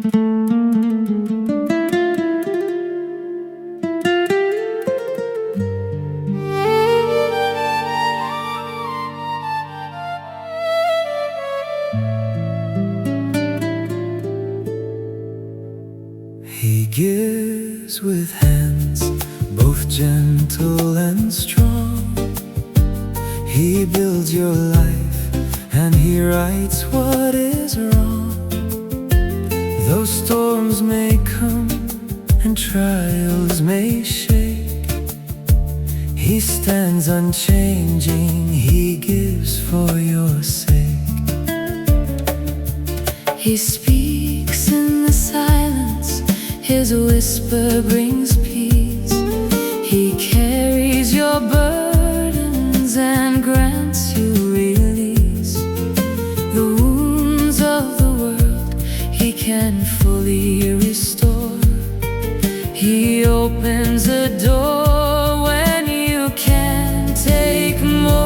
He gives with hands both gentle and strong. He builds your life and he rights what is wrong. Though storms may come and trials may shake, he stands unchanging, he gives for your sake. He speaks in the silence, his whisper brings peace. He carries your burdens and grants you release. The wounds of the world he can fully restore. He opens a door when you can't take more.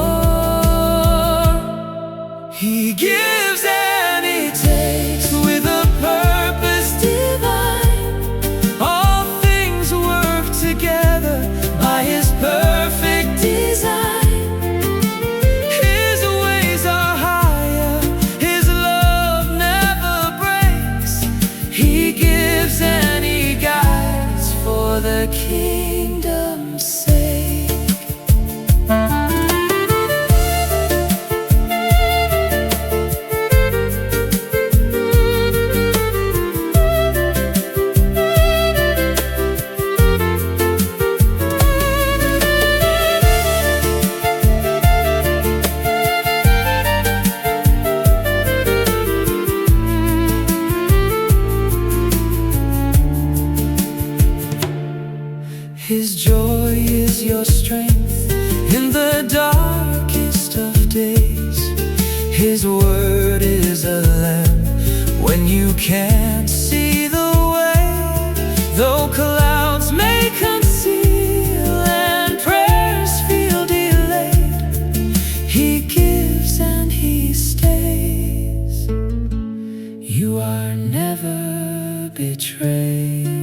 He gives and he takes with a purpose divine. All things work together by his perfect design. His ways are higher, his love never breaks. He gives and he guides for the kingdom's sake. His joy is your strength in the darkest of days. His word is a lamp when you can't see the way. Though clouds may conceal and prayers feel delayed, he gives and he stays. You are never betrayed.